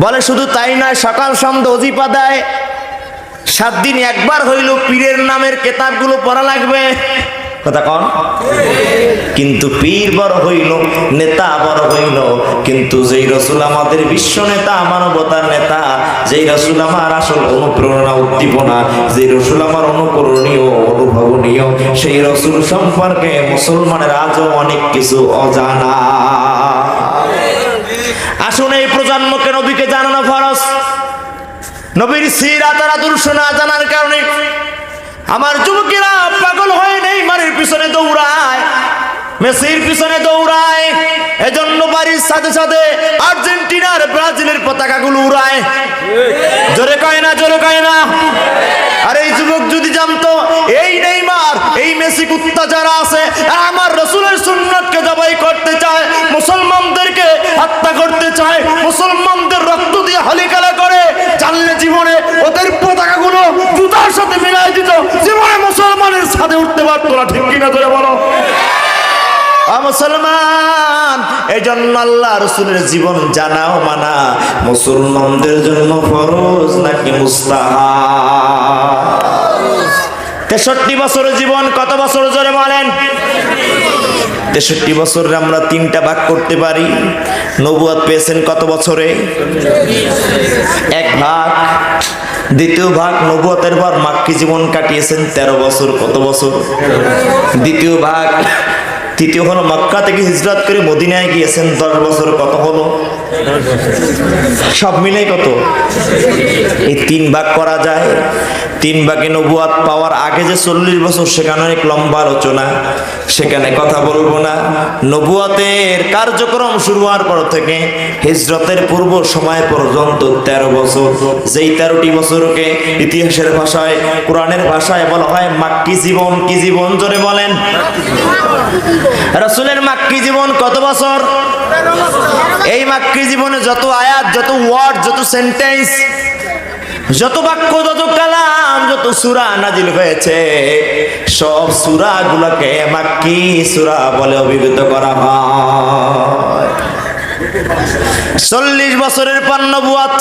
বলে শুধু তাই নয়, সকাল সন্ধ্যা ওজিফা দেয়, 7 দিন একবার হইল পীরের নামের কেতাবগুলো পড়া লাগবে। কথা কন। কিন্তু পীর বড় হইল, নেতা বড় হইল, কিন্তু যেই রসুল আমাদের বিশ্ব নেতা, মানবতার নেতা, যেই রসুল আমার আসল অনুপ্রেরণা উদ্দীপনা, যে রসুল আমার অনুকরণীয় অনুভবনীয়, সেই রসুল সম্পর্কে মুসলমানের আজও অনেক কিছু অজানা। আসুন এই প্রজন্মকে নবীকে জানানো ফরজ। নবীর সিরাত আর আদর্শ না জানার কারণে আমার যুবকেরা পাগল হয়ে নেইমারের পিছনে দৌড়ায়, মেসির পিছনে দৌড়ায়, এজন্য বাড়ির সাথে সাথে আর্জেন্টিনার ব্রাজিলের পতাকাগুলো উড়ায়। জোরে কয় না, জোরে কয় না। আর এই যুবক যদি জানতো এই নেইমার এই মেসি কুত্তা যারা আছে আমার রসুলের সুন্নাতকে জবাই করতে চায়, মুসলমানদেরকে হত্যা করতে চায়, মুসলমানদের রক্ত দিয়ে হলিকালা করে, জানলে জীবনে ওদের পতাকাগুলো জুতার সাথে মিলাই দিত, জীবনে মুসলমানের সাথে উঠতে পারতো না। ঠিক কিনা ধরে বলো মুসলমান। এই জন্য আল্লাহ রসুলের জীবন জানাও মানা মুসলমানদের জন্য ফরজ নাকি মুস্তাহাব? 63 বছরের জীবন কত বছর জোরে বলেন? 63 বছরে আমরা 3টা ভাগ করতে পারি। নবুয়ত পেয়েছেন কত বছরে? 1 ভাগ। দ্বিতীয় ভাগ নবুয়তের পর মাক্কি জীবন কাটিয়েছেন 13 বছর। কত বছর? দ্বিতীয় ভাগ। তৃতীয় হলো মক্কা থেকে হিজরত করে মদিনায় গিয়েছেন 10 বছর। কত হলো? সব মিলে কত? এই 3 ভাগ করা যায়। 3 ভাগে নবুয়ত পাওয়ার আগে যে 40 বছর, সেখানে অনেক লম্বা আলোচনা, সেখানে কথা বলবো না। নবুয়তের কার্যক্রম শুরু হওয়ার পর থেকে হিজরতের পূর্ব সময় পর্যন্ত 13 বছর। যেই 13টি বছরকে ইতিহাসের ভাষায়, কোরআনের ভাষায় বলা হয় মাক্কি জীবন। কি জীবন জোরে বলেন? রাসূলের মাক্কি জীবন কত বছর? এই মাক্কি জীবনে যত আয়াত, যত ওয়ার্ড, যত সেন্টেন্স, যত বাক্য, যত কালাম, যত সূরা নাজিল হয়েছে, সব সূরাগুলোকে মাক্কি সূরা বলে অভিহিত করা হয়। 40 বছরের পর নবুয়ত।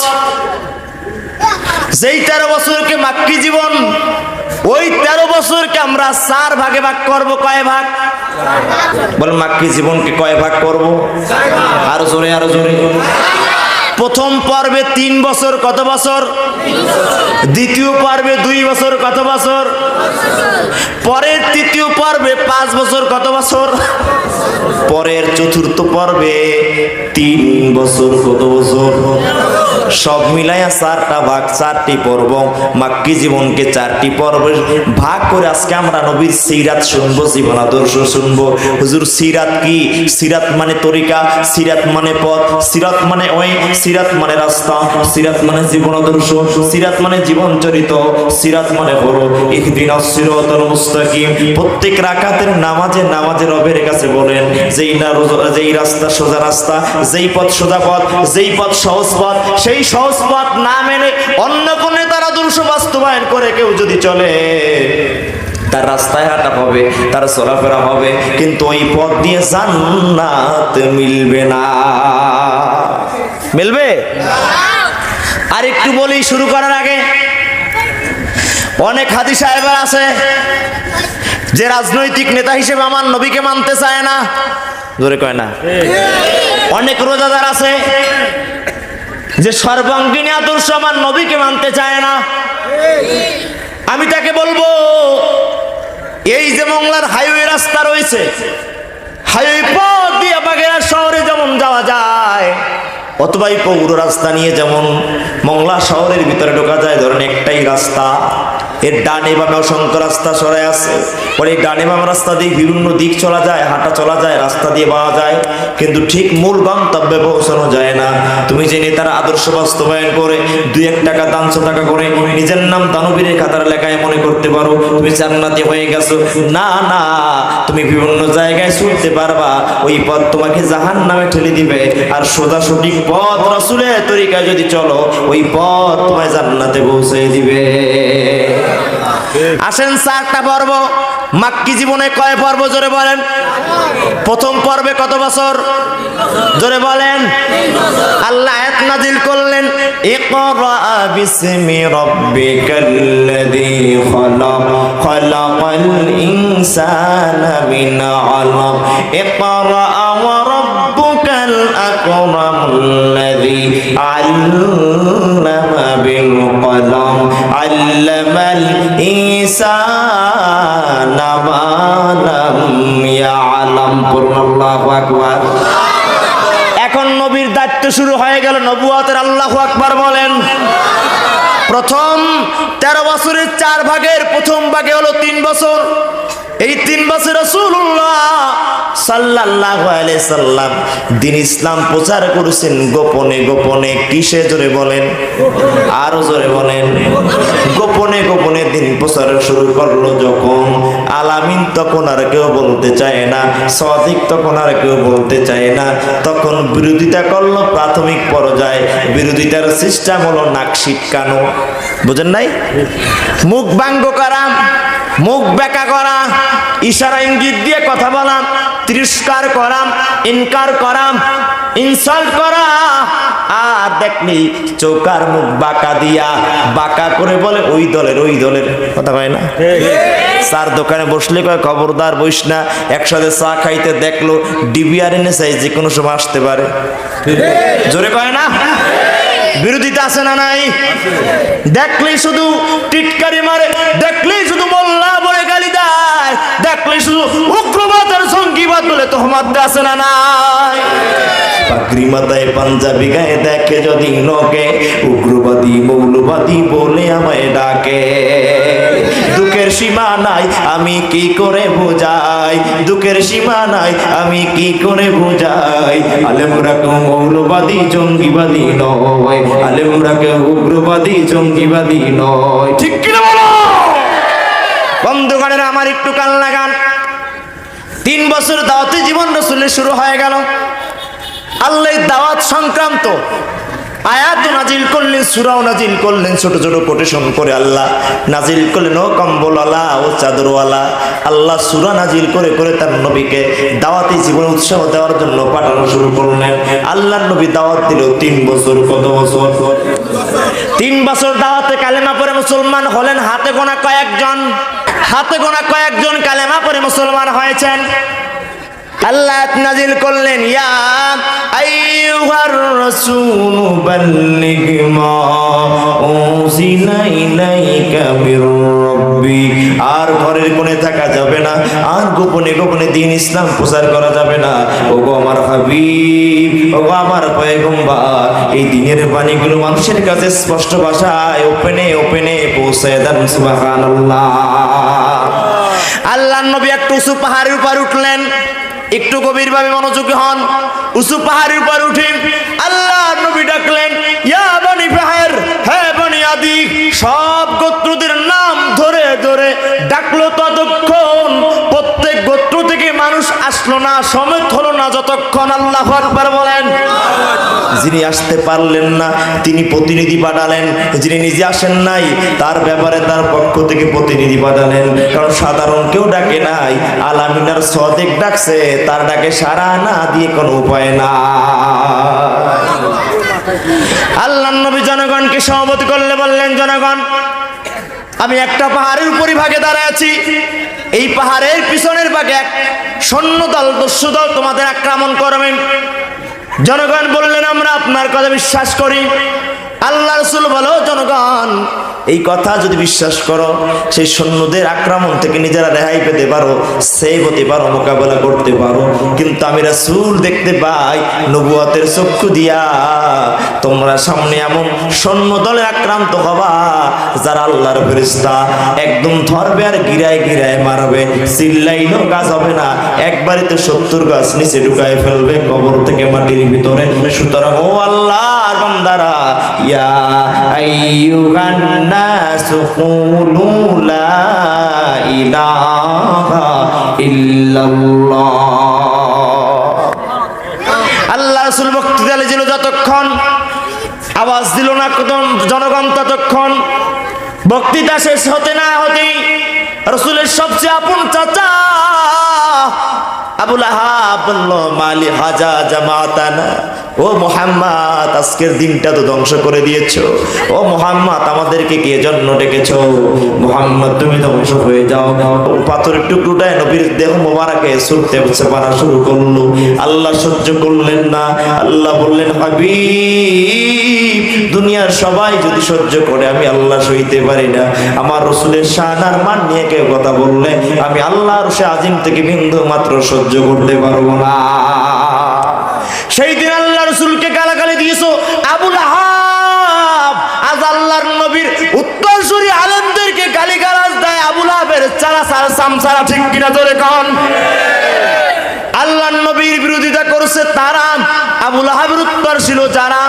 যেই 13 বছরকে মাক্কি জীবন, ওই 13 বছরকে আমরা 4 ভাগে ভাগ করব। কয় ভাগ? বল মাক্কি জীবনকে কয় ভাগ করব? আরো জোরে, আরো জোরে। প্রথম পর্বে 3 বছর। কত বছর? দ্বিতীয় পর্বে 2 বছর। কত বছর? পরের তৃতীয় পর্বে 5 বছর। কত বছর? পরের চতুর্থ পর্বে 3 বছর। কত বছর? সব মিলাইয়া 4টা ভাগ, 4টি পর্ব। মাক্কি জীবনকে 4টি পর্বে ভাগ করে আজকে আমরা নবীর সিরাত শুনবো, জীবন আদর্শ শুনবো। হুজুর সিরাত কি? সিরাত মানে তরিকা, সিরাত মানে পথ, সিরাত মানে ওই, সিরাত মানে রাস্তা, সিরাত মানে জীবন আদর্শ, সিরাত মানে জীবন চরিত, সিরাত মানে হলো ইহদিনাস সিরাতাল মুস্তাকিম। প্রত্যেক রাকাতের নামাজে রবের কাছে বলেন যেই রাস্তা সোজা রাস্তা, যেই পথ সোজা পথ, যেই পথ সহজ পথ, সেই সহজ পথ না মেনে অন্য কোন তার আদর্শ বাস্তবায়ন করে কেউ যদি চলে, তার রাস্তায় হাঁটা হবে, তার চলাফেরা হবে, কিন্তু ওই পথ দিয়ে জান্নাত মিলবে না। মিলবে? আর একটু বলি শুরু করার আগে, অনেক হাজি সাহেবরা আছে যে রাজনৈতিক নেতা হিসেবে আমার নবীকে মানতে চায় না। জোরে কয় না। অনেক রোজাদার আছে যে সর্বাঙ্গীন আদর্শ আমার নবীকে মানতে চায় না। আমি তাকে বলবো, এই যে মংলার হাইওয়ে রাস্তা রয়েছে, হাইওয়ে পথ দিয়ে বাগেরহাট শহরে যেমন যাওয়া যায়, অথবা এই পৌর রাস্তা নিয়ে যেমন মংলা শহরের ভিতরে ঢোকা যায়, ধরেন একটাই রাস্তা, এর ডানে বামে অসংখ্য রাস্তা সরাই আছে। পরে ডানে বাম রাস্তা দিয়ে বিভিন্ন দিক চলা যায়, হাঁটা চলা যায়, রাস্তা দিয়ে পাওয়া যায়, কিন্তু ঠিক মূল গন্তব্যে পৌঁছানো যায় না। তুমি যে নেতার আদর্শ বাস্তবায়ন করে 2-1 টাকা দান 100 টাকা করে নিজের নাম দানবীরের খাতার লেখায় মনে করতে পারো তুমি জান্নাতি হয়ে গেছো। না না, তুমি বিভিন্ন জায়গায় ছুটতে পারবা, ওই পথ তোমাকে জাহান্নামে ঠেলে দিবে। আর সোজা সঠিক পথ রাসূলের তরিকায় যদি চলো, ওই পথ তোমায় জান্নাতে পৌঁছে দিবে। আসেন 4টা পর্ব। মাক্কি জীবনে কয় পর্ব জোরে বলেন? প্রথম পর্বে কত বছর জোরে বলেন? আল্লাহ আয়াত নাজিল করলেন ইকরা বিসমি রাব্বিকাল্লাযী খালাক খালাকাল ইনসানা মিন আলাক ইকরা ওয়া রাব্বুকাল আকরামুল্লাযী আল্লামা বিল কলম আল্লামাল ইনসানা মা লাম ইয়ালাম। আল্লাহু আকবার। এখন নবীর দায়িত্ব শুরু হয়ে গেল নবুয়তের। আল্লাহু আকবার বলেন। প্রথম 13 বছরের 4 ভাগের প্রথম ভাগে হলো 3 বছর। এই 3 বছর রাসূলুল্লাহ সাল্লাল্লাহু আলাইহি সাল্লাম দ্বীন ইসলাম প্রচার করেছেন গোপনে গোপনে। কিসে? জোরে বলেন, আরো জোরে বলেন। গোপনে গোপনে দ্বীন প্রচার শুরু করলো যখন, আলামিন তখন আর কেউ বলতে চায় না, সাদিক তখন আর কেউ বলতে চায় না, তখন বিরোধিতা করলো প্রাথমিক পর্যায়ে। বিরোধিতার সিস্টেম হলো নাক শিটকানো, বুঝেন নাই? মুখ ব্যঙ্গ করা, মুখ বেঁকা করা, ইশারা ইঙ্গিত দিয়ে কথা বলা, তিরস্কার করা, ইনকার করা, ইনসাল্ট করা। আর দেখলি চৌকার মুখ বাঁকা দিয়া বাঁকা করে বলে ওই দলের কথা কয় না? চার দোকানে বসলে কয় খবরদার বইস না, একসাথে চা খাইতে দেখলো ডিবিআর এনে চাই যে কোনো সময় আসতে পারে, জোরে কয় না? বিরোধিতা আছে না নাই? দেখলেই শুধু টিটকারি মারে, দেখলেই শুধু মোল্লা বলে গালি দেয়, দেখলেই শুধু উগ্রবাদ আর জঙ্গিবাদ বলে তোহমাত আছে না নাই? পাগড়ি মাথায় পাঞ্জাবি গায়ে দেখে যদি নকে, উগ্রবাদী মৌলবাদী বলে আমায় ডাকে। দুঃখের সীমা নাই আমি কি করে বোঝাই, দুঃখের সীমা নাই আমি কি করে বোঝাই। আলেমরা কেউ মৌলবাদী জঙ্গিবাদী নয়, আলেমরা কেউ উগ্রবাদী জঙ্গিবাদী নয়, ঠিক কিনা বলো? বন্ধুগণেরা আমার একটু কান লাগান। 3 বছর দাওয়াতি জীবন রাসূলের শুরু হয়ে গেল। আল্লাহ দাওয়াত সংক্রান্ত আয়াত নাজিল করলেন, সূরাও নাজিল করলেন, ছোট ছোট কোটেশন করে আল্লাহ নাজিল করলেন। ও কম্বলওয়ালা ও চাদরওয়ালা, আল্লাহ সূরা নাজিল করে করে তার নবীকে দাওয়াতি জীবন উৎসাহ দেওয়ার জন্য পাঠানো শুরু করলেন। আল্লাহর নবী দাওয়াত দিল 3 বছর। কত বছর? 3 বছর দাওয়াতে কালেমা পড়ে মুসলমান হলেন হাতে গোনা কয়েকজন, হাতে গোনা কয়েকজন কালেমা পড়ে মুসলমান হয়েছেন। আল্লাহ নাজিল করলেন, ইয়া আইয়ুহার রাসূল বাল্লিগ মা উনজিলা ইলাইকা মির রাব্বিক। আর ঘরের কোণে থাকা যাবে না, আর গোপনে গোপনে দ্বীন ইসলাম প্রচার করা যাবে না। ওগো আমার হাবিব, ওগো আমার পয়গম্বর, এই দ্বীনের বাণীগুলো মানুষের কাছে স্পষ্ট ভাষায় ওপেনে ওপেনে পৌঁছে দেন। সুবহানাল্লাহ। আল্লাহর নবী একটু উঁচু পাহাড়ের উপর উঠলেন। একটু গভীর ভাবে মনোযোগী হন। উঁচু পাহাড়ের উপর উঠে আল্লাহ নবী ডাকলেন, ইয়া বনি ফাহর, হে বনি আদি। সব গোত্রদের নাম ধরে ধরে ডাকলো। ততক্ষণ প্রত্যেক গোত্র থেকে মানুষ আসলো না, সমেত হলো না, যতক্ষণ আল্লাহু আকবার বলেন। যিনি আসতে পারলেন না তিনি প্রতিনিধি পাঠালেন, যিনি নিজে আসেন নাই তার ব্যাপারে তার পক্ষ থেকে প্রতিনিধি পাঠালেন। কারণ সাধারণ কেউ ডাকে নাই, আলামিনার সাদিক ডাকছে, তার ডাকে সাড়া না দিয়ে কোনো উপায় না। আল্লাহর নবী জনগণকে সমাবেত করলে বললেন, জনগণ আমি একটা পাহাড়ের উপরি ভাগে দাঁড়ায় আছি। এই পাহাড়ের পিছনের ভাগে এক সৈন্যদল দস্যুদল তোমাদের আক্রমণ করবেন। জনগণ বললেন, আমরা আপনার কথা বিশ্বাস করি। আল্লাহ রাসূল বলো, জনগণ এই কথা যদি বিশ্বাস করো, সেই সৈন্যদের আক্রমণ থেকে নিজেরা রেহাই পেতে পারো, সেভ হতে পারো, মোকাবেলা করতে পারো। কিন্তু আমি রাসূল দেখতে পাই নবুয়তের চক্ষু দিয়া তোমরা সামনে এমন সৈন্য দলে আক্রান্ত হবা যারা আল্লাহর ফেরেশতা, একদম ধরবে আর গিরায় গিরায় মারবে, চিল্লাইলেও কাজ হবে না, একবারে তো 70 গাছ নিচে ঢুকায় ফেলবে কবর থেকে মাটির ভিতরে। সুতরাং ও আল্লাহর বান্দারা, ইয়া আইয়ুহান নাসু কুলু লা ইলাহা ইল্লাল্লাহ। আল্লাহ রাসূল বক্তৃতা দিল, যতক্ষণ আওয়াজ দিল না জনগণ ততক্ষণ বক্তৃতা শেষ হতে না হতেই রাসূলের সবচেয়ে আপন চাচা আবু লাহাব বলল মালি হাজা জামাতানা, ও মুহাম্মদ আজকের দিনটা তো ধ্বংস করে দিয়েছো। ও মুহাম্মদ আমাদেরকে কে জন্য ডেকেছো? মুহাম্মদ তুমি ধ্বংস হয়ে যাও। পাথরের টুকরোটায় নবীর দেহ মোবারকে ছুটতে পারা শুরু করলো। আল্লাহ সহ্য করলেন না। আল্লাহ বললেন হাবিব, দুনিয়ার সবাই যদি সহ্য করে আমি আল্লাহ সইতে পারি না। আমার রাসূলের শান আর মান নিয়ে কেউ কথা বললে আমি আল্লাহর সে আজিম থেকে বিন্দু মাত্র সহ্য করতে পারবো না। সেই দিন আল্লাহ রাসূলকে গালাগালি দিয়েছো আবু লাহাব, আজ আল্লাহর নবীর উত্তরসূরি আলেমদেরকে গালিগালাজ দেয় আবু লাহাবের চারা সামসারা, ঠিক কিনা জোরে কোন? আল্লাহর নবীর বিরোধিতা করছে তারা, আবু লাহাবের উত্তর ছিল যারা।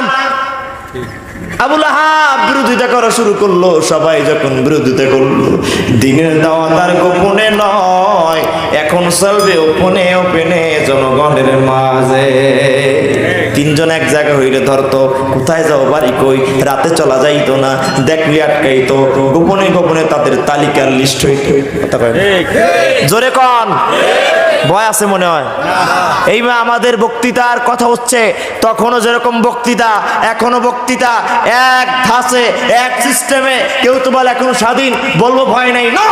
আবু লাহাব বিরোধিতা করা শুরু করলো। সবাই যখন বিরোধিতা করলো, দিনের দাওয়াত আর গোপনে নয়, এখন চলবে ওপেনে ওপেনে জনগণের মাঝে। তিনজন এক জায়গা হইলে ধরতো, কোথায় যাও বাড়ি কই, রাতে চলা যাইতো না, দেখলি আটকাইতো, গোপনে গোপনে তাদের তালিকার লিস্ট হইতো। জোরে কন, ভয় আছে মনে হয়? এই আমাদের বক্তৃতার কথা হচ্ছে, তখনও যেরকম বক্তৃতা এখনো বক্তৃতা, এক ধাঁচে এক সিস্টেমে। কেউ তো বলে এখনো স্বাধীন, বলবো ভয় নেই না।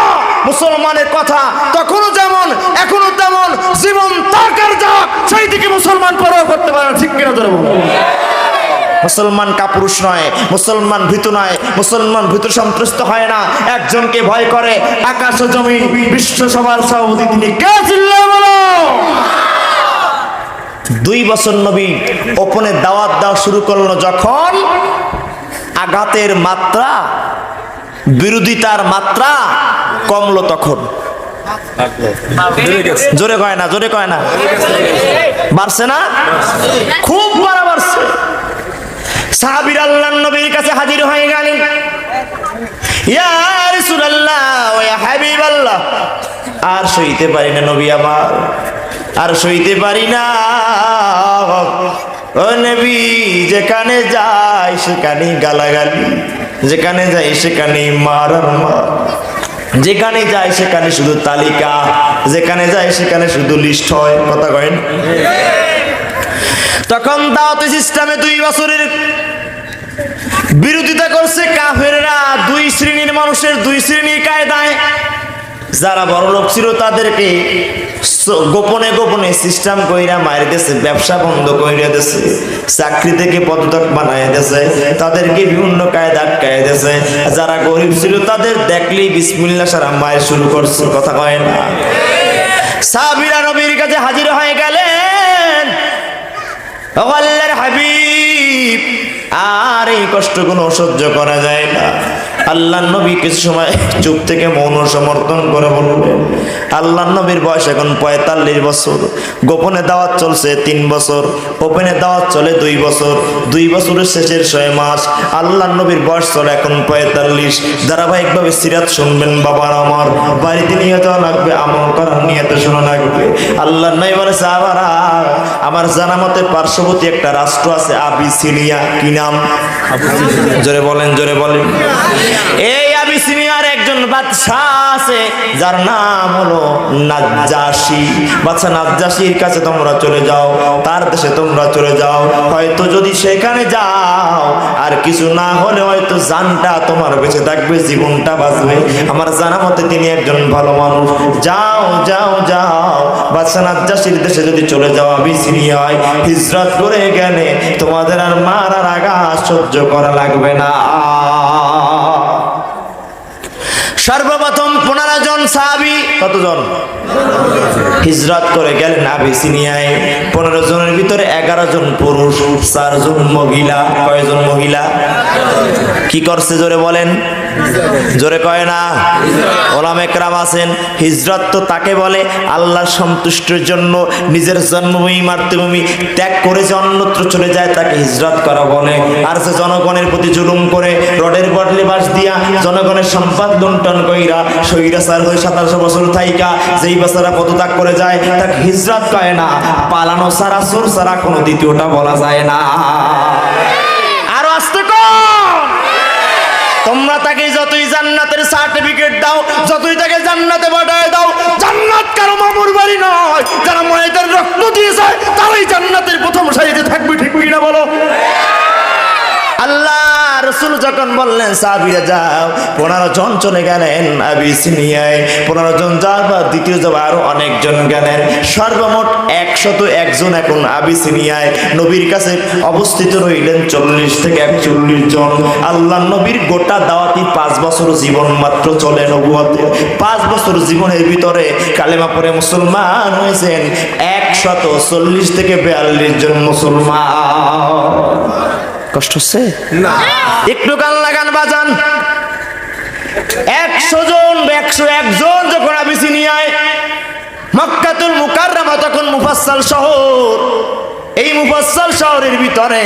মুসলমানের কথা তখনও যেমন এখনো তেমন, জীবন তাকার যাক সেই দিকে মুসলমান পরোয়া করতে পারে, ঠিক কিনা ধরে বলবো? মুসলমান কাপুরুষ নয়, মুসলমান ভীতু নয়, মুসলমান ভীতু সন্ত্রস্ত হয় না। একজনকে ভয় করে আকাশ ও জমিন, বিশ্ব সভার সভাপতি তিনি। কে চিল্লায় বলো? 2 বছর নবী ওপেনে দাওয়াত দেওয়া শুরু করলো। যখন আঘাতের মাত্রা, বিরোধিতার মাত্রা কমলো, তখন জোরে কয় না, জোরে কয় না, বাড়ছে না? খুব বাড়ছে। সাহাবীরা আল্লাহর নবীর কাছে হাজির হয়ে গেলেন। ইয়া রাসূলুল্লাহ ওয়া ইয়া হাবিবাল্লাহ, আর সইতে পারি না নবী আমার, আর সইতে পারি না। ও নবী, যেখানে যাই সেখানেই গালাগালি, যেখানে যাই সেখানেই মার আর মার, যেখানে যাই সেখানে শুধু তালিকা, যেখানে যাই সেখানে শুধু লিস্ট হয়। কথা কয়েন? তখন দাওয়াত সিস্টেমে 2 বছরের বিরোধিতা করছে কাফেররা। 2 শ্রেণীর মানুষের 2 শ্রেণীর কায়দায়। যারা বড় লোক ছিল তাদেরকে গোপনে গোপনে সিস্টেম কইরা মারি দিয়েছে, ব্যবসা বন্ধ কইরা দিয়েছে, চাকরি থেকে পদত্যাগ বানায় দিয়েছে, তাদেরকে বিভিন্ন কায়দা আটকায় দিয়েছে। যারা গরিব ছিল তাদের দেখলেই বিসমিল্লাহ সারা মায়ের শুরু করছে। কথা কয় না? সাহাবীরা নবীর কাছে হাজির হয়ে গেলেন। আল্লাহর হাবিব, আর এই কষ্টগুলো সহ্য করা যায় না। আল্লাহর নবী কিছু সময় চুপ থেকে মৌন সমর্থন করে বললেন। আল্লাহর নবীর বয়স এখন 45 বছর। গোপনে দাওয়াত চলছে 3 বছর, ওপেনে দাওয়াত চলে 2 বছর। 2 বছরের শেষের 6 মাস। আল্লাহর নবীর বয়স চলে এখন 45। ধারাবাহিকভাবে সিরাত শুনবেন বাবার আমার, বাড়িতে নিয়ে যাওয়া লাগবে, আমল করার নিয়তে শোনা লাগবে। আল্লাহর নবী বলে, সাহাবারা, আমার জানা মতে পার্শ্ববর্তী একটা রাষ্ট্র আছে আবিসিনিয়া। কি নাম? জোরে বলেন, জোরে বলেন। এই আবিসিনিয়ার একজন বাদশা আছে যার নাম হলো নাজ্জাশী। বাদশা নাজ্জাশীর কাছে তোমরা চলে যাও, তার দেশে তোমরা চলে যাও। হয়তো যদি সেখানে যাও আর কিছু না হলে হয়তো জানটা তোমার বেঁচে থাকবে, জীবনটা বাঁচবে। আমার জানা মতে তিনি একজন ভালো মানুষ। যাও যাও যাও, বাদশা নাজ্জাশীর দেশে যদি চলে যাও আবিসিনিয়ায়, হিজরত করে গেলে তোমাদের আর মার আর আঘাত সহ্য করা লাগবে না। সর্বপ্রথম 15 জন সাহাবী, কতজন হিজরত করে গেলেন আবিসিনিয়ায়। 15 জনের ভিতরে 11 জন পুরুষ, 4 জন মহিলা। কয়জন মহিলা? কি করছে জোরে বলেন, জোরে কয় না? ওলামা একরাম আছেন। হিজরত তো তাকে বলে আল্লাহর সন্তুষ্টির জন্য নিজের জন্মভূমি মাতৃভূমি ত্যাগ করে যে অন্যত্র চলে যায় তাকে হিজরত করা বলে। আর যে জনগণের প্রতি জুলুম করে রডের বদলে বাস দিয়া জনগণের সম্পদ লুণ্ঠন কইরা স্বৈরাচার হয়ে 17 বছর থাইকা যেই বাচ্চারা পদত্যাগ করে যায় তাকে হিজরত কয় না। পালানো ছাড়া, চোর ছাড়া কোনো দ্বিতীয়টা বলা যায় না। আরো আসতে কোন তোমরা তাকে যতই জান্নাতের সার্টিফিকেট দাও, যতই তাকে জান্নাতে পাঠায় দাও, জান্নাত কারো মামুর বাড়ি নয়। যারা মায়েদের রক্ত দিয়েছে তারাই জান্নাতের প্রথম সারিতে থাকবে, ঠিক কিনা বলো? আল্লাহ রাসূল যখন বললেন সাহাবীরা যাও, 15 জন চলে গেলেন আবিসিনিয়ায়। 15 জন যাওয়ার পর দ্বিতীয় যাওয়া আরো অনেকজন গেলেন। সর্বমোট 101 জন এখন আবিসিনিয়ায় নবীর কাছে অবস্থিত রইলেন, 40 থেকে 41 জন। আল্লাহ নবীর গোটা দাওয়াতি 5 বছর জীবন মাত্র চলে নবুয়তে। 5 বছর জীবনের ভিতরে কালেমা পড়ে মুসলমান হয়েছেন 140 থেকে 42 জন মুসলমান। কষ্ট হচ্ছে না? একটু গান লাগান বাজান। 100 জন 101 জন যখন আবিসিনিয়ায়, মক্কাতুল মুকাররমা তখন মুফাসসাল শহর। এই মুফাসসাল শহরের ভিতরে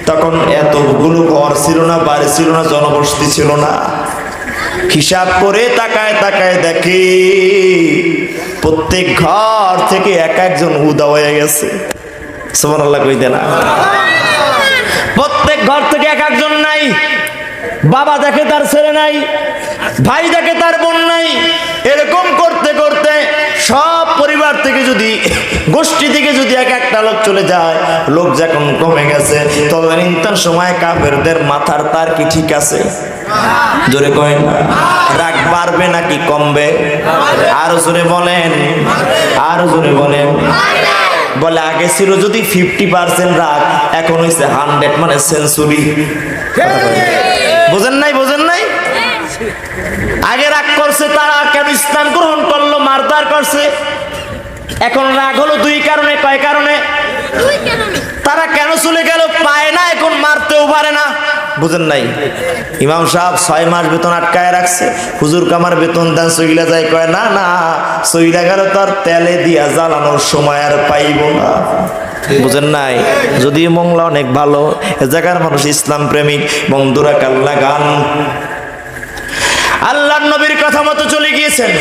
তখন এতগুলো ঘর ছিল না, বাড়ি ছিল না, জনবসতি ছিল না। হিসাব করে তাকায় তাকায় দেখি প্রত্যেক ঘর থেকে এক একজন উদা হয়ে গেছে। সুবহানাল্লাহ কইতে না? প্রত্যেক ঘর থেকে এক একজন নাই। বাবা দেখে তার ছেলে নাই, ভাই দেখে তার বোন নাই। এরকম করতে করতে সব পরিবার থেকে যদি, গোষ্ঠী থেকে যদি এক একটা লোক চলে যায়, লোক যখন কমে গেছে, তদানীন্তন সময় কাফেরদের মাথার তার কি ঠিক আছে? জোরে কয় না। রাগ বাড়বে নাকি কমবে? আরো জোরে বলেন, আরো জোরে বলেন। বলে আগে ছিল যদি 50% রাগ, এখন হইছে 100, মানে সেঞ্চুরি। বোঝেন নাই? বোঝেন নাই? আগে রাগ করছে তারা, কেন ইসলাম গ্রহণ করলো, মারদার করছে। এখন রাগ হলো 2 কারণে। কয় কারণে? তারা কেন চলে গেল? পায় না, এখন মারতেও পারে না। বুঝেন নাই? ইমাম সাহেব 6 মাস বেতন আটকায় রাখছে। হুজুর কামার বেতন দেন, সইলা যায়। কয় না না, সইলা গেল তার তেলে দিয়া জ্বালানোর সময় আর পাইব না। বুঝেন নাই? যদিও মংলা অনেক ভালো, এ জায়গার মানুষ ইসলাম প্রেমিক। বন্ধুরা কাল লাগান, আল্লাহর নবীর কথা মতো চলে গিয়েছেন।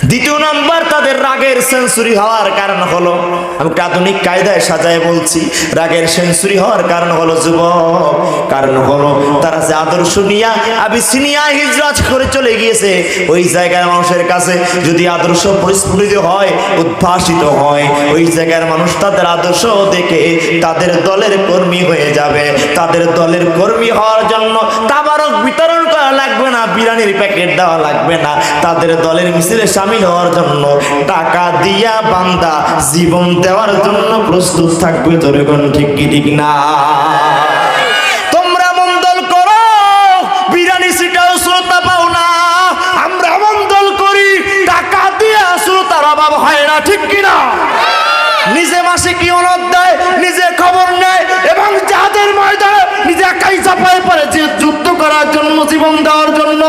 দ্বিতীয় নম্বর তাদের রাগের সেঞ্চুরি হওয়ার কারণ হলো, আমি আধুনিক কায়দায় সাজায় বলছি, রাগের সেঞ্চুরি হওয়ার কারণ হলো যুবক, কারণ হলো তারা যে আদর্শ নিয়ে আবিসিনিয়ায় হিজরত করে চলে গিয়েছে, ওই জায়গার মানুষের কাছে যদি আদর্শ পরিস্ফুটিত হয়, উদ্ভাসিত হয়, ওই জায়গার মানুষ তাদের আদর্শ দেখে তাদের দলের কর্মী হয়ে যাবে। তাদের দলের কর্মী হওয়ার জন্য তাবারক বিতরণ করা লাগবে না, বিরিয়ানির প্যাকেট দেওয়া লাগবে না। তাদের দলের মিছিলে শামিল হওয়ার জন্য টাকা দিয়া বান্দা জীবন দেওয়ার জন্য প্রস্তুত থাকবে। তোরে কোন ঠিক কি ঠিক না? তোমরা মন দল করো, বিরিয়ানি সিটাও শ্রোতা পাও না। আমরা মন দল করি, টাকা দিয়া শ্রোতার অভাব হয় না, ঠিক কিনা? নিজে মাসে কি অনুরোধ দেয়, নিজে খবর নেয়, এবং যাদের ময়দানে নিজে একাই চাপায় পড়ে যে যুদ্ধ করার জন্য, জীবন দেওয়ার জন্য।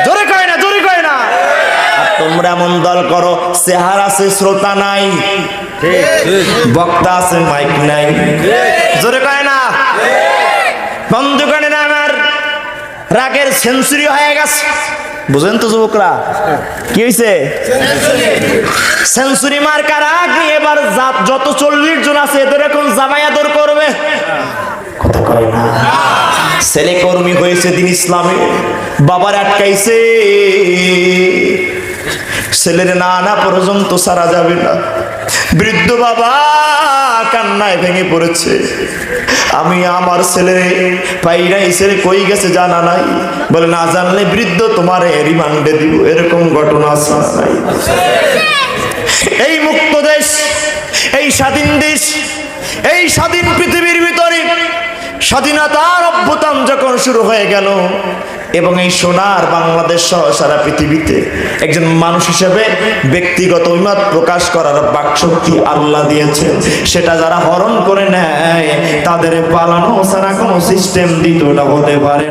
জোরে কয় না, জোরে কয় না। তোমরা এমন দল করো, চেহারা আছে শ্রোতা নাই, বক্তা আছে মাইক নাই। জোরে কয় না। বন্ধুগণের আমার, রাগের সেঞ্চুরি হয়ে গেছে। বুঝেন তো যুবকরা, কি হয়েছে? সেঞ্চুরি মার্কা রাগ নিয়ে এবার যত 40 জন আছে এদের এখন জামাই আদর করবে। কথা কয় না। ছেলে কর্মী হয়েছে দিন ইসলামে, বাবার আটকাইছে, ছেলের না আনা পর্যন্ত সারা যাবে না। বৃদ্ধ বাবা কান্নায় ভেঙে পড়েছে, আমি আমার ছেলে পাই নাই, ছেলে কই গেছে জানা নাই। বলে না জানলে বৃদ্ধ তোমার রিমান্ডে দিব। এরকম ঘটনা আছে নাই? এই মুক্ত দেশ, এই স্বাধীন দেশ, এই স্বাধীন পৃথিবীর ভিতরে স্বাধীনতার অভ্যুত্থান যখন শুরু হয়ে গেল, এবং এই সোনার বাংলাদেশ সহ সারা পৃথিবীতে একজন মানুষ হিসেবে ব্যক্তিগত অভিমত প্রকাশ করার বাকশক্তি আল্লাহ দিয়েছেন। সেটা যারা হরণ করে নেয়, তাদের পালানো ছাড়া কোনো সিস্টেম দ্বিতীয়টা হতে পারে।